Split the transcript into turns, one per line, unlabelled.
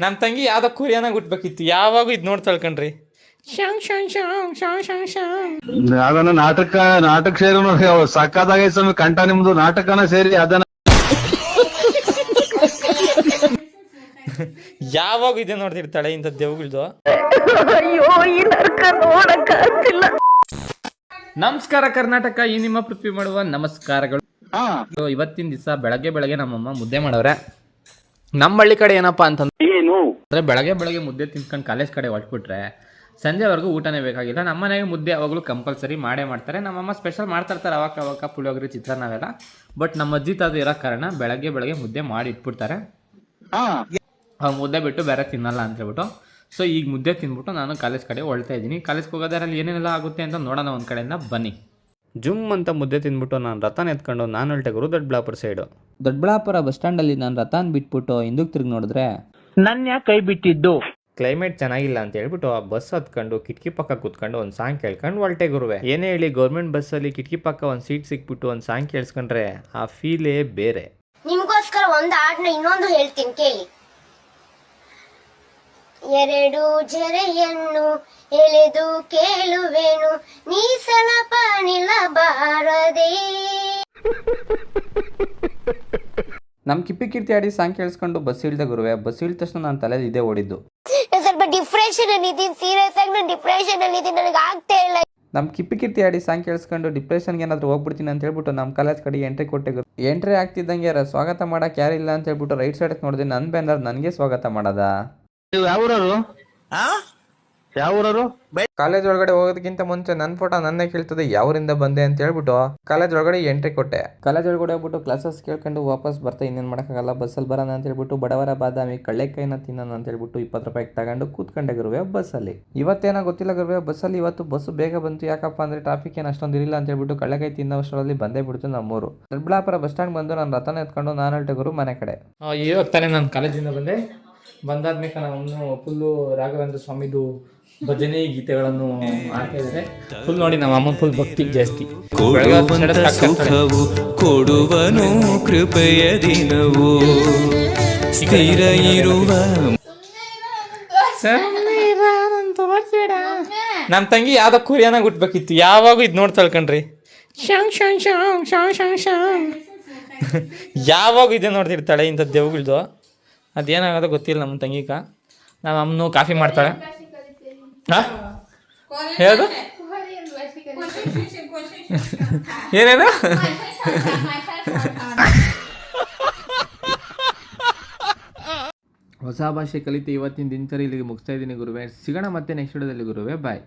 ನಮ್ಮ ತಂಗಿ ಯಾವ್ದೋ ಕುರಿಯನಾಗ ಹುಟ್ಬೇಕಿತ್ತು, ಯಾವಾಗ ಇದು ನೋಡ್ತಾಳ್ ಕಣ್ರಿ. ಶಾಂಗ್ ಶಾಂಗ್ ಶಾಂಗ್ ಶಾಂಗ್ ಶಾಂಗ್ ಶಾಂಗ್
ಅದನ್ನ ನಾಟಕ ಸೇರಿ ನೋಡಿ ಸಕ್ಕದಾಗೈತೆ ಸ್ವಾಮಿ ಕಂಠ ನಿಮ್ದು. ನಾಟಕನ ಸೇರಿ ಅದನ್ನ
ಯಾವಾಗ ಇದೆ ನೋಡ್ತಿರ್ತಾಳೆ ಇಂಥ ದೆವ್ಗಳ್ದು. ನಮಸ್ಕಾರ ಕರ್ನಾಟಕ, ಈ ನಿಮ್ಮ ಪೃಥ್ವಿ ಮಾಡುವ ನಮಸ್ಕಾರಗಳು. ಇವತ್ತಿನ ದಿವಸ ಬೆಳಗ್ಗೆ ನಮ್ಮಮ್ಮ ಮುದ್ದೆ ಮಾಡವ್ರೆ. ನಮ್ಮ ಹಳ್ಳಿ ಕಡೆ ಏನಪ್ಪಾ ಅಂತಂದ್ರೆ ಬೆಳಗ್ಗೆ ಮುದ್ದೆ ತಿನ್ಕೊಂಡು ಕಾಲೇಜ್ ಕಡೆ ಹೊಟ್ಬಿಟ್ರೆ ಸಂಜೆವರೆಗೂ ಊಟನೇ ಬೇಕಾಗಿಲ್ಲ. ನಮ್ಮ ಮನೆಗೆ ಮುದ್ದೆ ಯಾವಾಗಲೂ ಕಂಪಲ್ಸರಿ ಮಾಡೇ ಮಾಡ್ತಾರೆ. ನಮ್ಮಮ್ಮ ಸ್ಪೆಷಲ್ ಮಾಡ್ತಾಯಿರ್ತಾರೆ ಅವಾಗ ಪುಳಿಯೋಗರೆ, ಚಿತ್ರಾನ್ನ ಅವೆಲ್ಲ. ಬಟ್ ನಮ್ಮ ಅಜ್ಜಿ ತಾತ ಇರೋ ಕಾರಣ ಬೆಳಗ್ಗೆ ಮುದ್ದೆ ಮಾಡಿ ಇಟ್ಬಿಡ್ತಾರೆ. ಅವಾಗ ಮುದ್ದೆ ಬಿಟ್ಟು ಬೇರೆ ತಿನ್ನಲ್ಲ ಅಂತ ಹೇಳ್ಬಿಟ್ಟು ಸೊ ಈಗ ಮುದ್ದೆ ತಿಂದ್ಬಿಟ್ಟು ನಾನು ಕಾಲೇಜ್ ಕಡೆ ಹೊಳ್ತಾ ಇದ್ದೀನಿ. ಕಾಲೇಜ್ಗೆ ಹೋಗೋದ್ರಲ್ಲಿ ಏನೇನೆಲ್ಲ ಆಗುತ್ತೆ ಅಂತ ನೋಡೋಣ ಒಂದು ಕಡೆಯಿಂದ ಬನ್ನಿ. ಜುಮ್ ಅಂತ ಮುದ್ದೆ ತಿಂದ್ಬಿಟ್ಟು ನಾನು ರಥನ ಎತ್ಕೊಂಡು ನಾನು ಹೊರಟೆ ಗುರು ದೊಡ್ಡಬಳ್ಳಾಪುರ ಸೈಡು. ದೊಡ್ಡಬಳ್ಳಾಪುರ ಬಸ್ ಸ್ಟ್ಯಾಂಡಲ್ಲಿ ನಾನು ರಥನ ಬಿಟ್ಬಿಟ್ಟು ಹಿಂದಕ್ಕೆ ತಿರುಗಿ ನೋಡಿದ್ರೆ
ನನ್ನ ಕೈ ಬಿಟ್ಟಿದ್ದು.
ಕ್ಲೈಮೇಟ್ ಚೆನ್ನಾಗಿಲ್ಲ ಅಂತ ಹೇಳ್ಬಿಟ್ಟು ಆ ಬಸ್ ಹತ್ಕೊಂಡು ಕಿಟಕಿ ಪಕ್ಕ ಕೂತ್ಕೊಂಡು ಒಂದು ಸಾಂಗ್ ಕೇಳ್ಕೊಂಡು ಹೊರಟೆ ಗುರುವೆ. ಏನೇ ಹೇಳಿ ಗೌರ್ಮೆಂಟ್ ಬಸ್ಸಲ್ಲಿ ಕಿಟಕಿ ಪಕ್ಕ ಒಂದು ಸೀಟ್ ಸಿಕ್ಬಿಟ್ಟು ಒಂದು ಸಾಂಗ್ ಕೇಳಿಸ್ಕೊಂಡ್ರೆ ಆ ಫೀಲೇ ಬೇರೆ.
ನಿಮಗೋಸ್ಕರ ಒಂದು ಹಾಡನ್ನ ಇನ್ನೊಂದು ಹೇಳ್ತೀನಿ ಕೇಳಿ. ಎರಡು ಜರೆಯನ್ನು ಎಳೆದು ಕೇಳುವೆನು, ನೀ ಸಲಪ ನಿಲ್ಲಬಾರದೆ.
ನಮ್ಮ ಕಿಪ್ಪಿ ಕೀರ್ತಿ ಆಡಿ ಸಾಂಗ್ ಕೇಳಿಸ್ಕೊಂಡು ಬಸ್ ಇಳ್ದೆ ಗುರುವೆ. ಬಸ್ ಇಳಿದ ತಕ್ಷಣ ನಾನು ತಲೆ ಇದೇ ಓಡಿದ್ದು.
ಸ್ವಲ್ಪ ಡಿಪ್ರೆಷನ್ ಅಲ್ಲಿ ಇದ್ದೀನಿ, ಸೀರಿಯಸ್ ಆಗಿ ನಾನು ಡಿಪ್ರೆಷನ್ ಅಲ್ಲಿ ಇದ್ದೀನಿ, ನನಗೆ ಆಗ್ತಾ ಇಲ್ಲ.
ನಮ್ಮ ಕಿಪ್ಪಿ ಕೀರ್ತಿ ಆಡಿ ಸಾಂಗ್ ಕೇಳಿಸ್ಕೊಂಡು ಡಿಪ್ರೆಷನ್ಗೆ ಏನಾದರೂ ಹೋಗ್ಬಿಡ್ತೀನಿ ಅಂತ ಹೇಳ್ಬಿಟ್ಟು ನಮ್ಮ ಕಾಲೇಜ್ ಕಡೆ ಎಂಟ್ರಿ ಕೊಟ್ಟೆ. ಎಂಟ್ರಿ ಆಗ್ತಿದ್ದಂಗೆ ಸ್ವಾಗತ ಮಾಡಕ್ಕೆ ಯಾರಿಲ್ಲ ಅಂತ ಹೇಳ್ಬಿಟ್ಟು ರೈಟ್ ಸೈಡಕ್ಕೆ ನೋಡಿದೆ. ನನ್ನ ಬ್ಯಾನರ್ ನನಗೆ ಸ್ವಾಗತ ಮಾಡೋದ.
ಯಾವೂರವರು?
ಕಾಲೇಜ್ ಒಳಗಡೆ ಹೋಗೋದಕ್ಕಿಂತ ಮುಂಚೆ ನನ್ನ ಫೋಟೋ ನನ್ನೇ ಕೇಳ್ತದೆ ಯಾವರಿಂದ ಬಂದೆ ಅಂತ ಹೇಳ್ಬಿಟ್ಟು ಕಾಲೇಜ್ ಒಳಗಡೆ ಎಂಟ್ರಿ ಕೊಟ್ಟೆ. ಕಾಲೇಜ್ ಒಳಗಡೆ ಹೋಗ್ಬಿಟ್ಟು ಕ್ಲಾಸಸ್ ಕೇಳ್ಕೊಂಡು ವಾಪಸ್ ಬರ್ತಾ ಇನ್ನೇನು ಮಾಡೋಕ್ಕಾಗಲ್ಲ, ಬಸ್ಸಲ್ಲಿ ಬರೋಣ ಅಂತ ಹೇಳ್ಬಿಟ್ಟು ಬಡವರ ಬಾದಾಮಿ ಕಳ್ಳೆಕಾಯಿನ ತಿನ್ನೋಣ ಅಂತ ಹೇಳ್ಬಿಟ್ಟು 20 ರೂಪಾಯಿಗೆ ತಗೊಂಡು ಕೂತ್ಕೊಂಡೆ ಗುರುವೆ ಬಸ್ಸಲ್ಲಿ. ಇವತ್ತೇನೋ ಗೊತ್ತಿಲ್ಲ ಗುರುವೆ, ಬಸ್ಸಲ್ಲಿ ಇವತ್ತು ಬಸ್ಸು ಬೇಗ ಬಂತು. ಯಾಕಪ್ಪ ಅಂದರೆ ಟ್ರಾಫಿಕ್ ಏನು ಅಷ್ಟೊಂದು ಇರಲಿಲ್ಲ ಅಂತ ಹೇಳ್ಬಿಟ್ಟು ಕಳ್ಳೆಕಾಯಿ ತಿನ್ನೋಷ್ಟರಲ್ಲಿ ಬಂದೇ ಬಿಡ್ತು ನಮ್ಮೂರು. ದೊಡ್ಡಬಳ್ಳಾಪುರ ಬಸ್ ಸ್ಟ್ಯಾಂಡ್ ಬಂದು ನಾನು ರಥನ ಎತ್ಕೊಂಡು ನಾನು ಹೊರಟೆ ಗುರು ಮನೆ ಕಡೆ. ಇವಾಗ ತಾನೇ ನಾನು ಕಾಲೇಜಿಂದ ಬಂದಾದ್ಮೇಲೆ ನಾವು ಫುಲ್ಲು ರಾಘವೇಂದ್ರ ಸ್ವಾಮಿದು ಭಜನೆ ಗೀತೆಗಳನ್ನು ಆಡ್ತಾ ಇದ್ದಾರೆ. ಫುಲ್ ನೋಡಿ ನಮ್ಮ ಅಮ್ಮ ಫುಲ್ ಭಕ್ತಿ ಜಾಸ್ತಿ.
ಸುಖವು ಕೊಡುವನು ಕೃಪೆಯ ದಿನವು ಸ್ಥಿರ ಇರುವ.
ನಮ್ಮ ತಂಗಿ ಯಾವ್ದೋ ಕುರಿಯನಾಗ ಹುಟ್ಬೇಕಿತ್ತು, ಯಾವಾಗ ಇದು ನೋಡ್ತಾಳ್ ಕಣ್ರಿ. ಶಾಂಗ್ ಶಾಂಗ್ ಶಾಂಗ್ ಶಾಂಗ್ ಶಾಂಗ್ ಶಾಂಗ್ ಯಾವಾಗ ಇದೆ ನೋಡ್ತಿರ್ತಾಳೆ ಇಂಥ ದೆವ್ಗಳ್ದು. ಅದೇನಾಗೋದು ಗೊತ್ತಿಲ್ಲ ನಮ್ಮ ತಂಗಿಗ. ನಮ್ಮ ಅಮ್ಮನು ಕಾಫಿ ಮಾಡ್ತಾಳೆ. ಯಾವುದು ಏನೇನು ಹೊಸ ಭಾಷೆ ಕಲಿತು ಇವತ್ತಿನ ದಿನಚರಿ ಇಲ್ಲಿಗೆ ಮುಗಿಸ್ತಾ ಇದ್ದೀನಿ ಗುರುವೆ. ಸಿಗೋಣ ಮತ್ತೆ ನೆಕ್ಸ್ಟ್ ವಿಡಿಯೋದಲ್ಲಿ ಗುರುವೆ. ಬಾಯ್.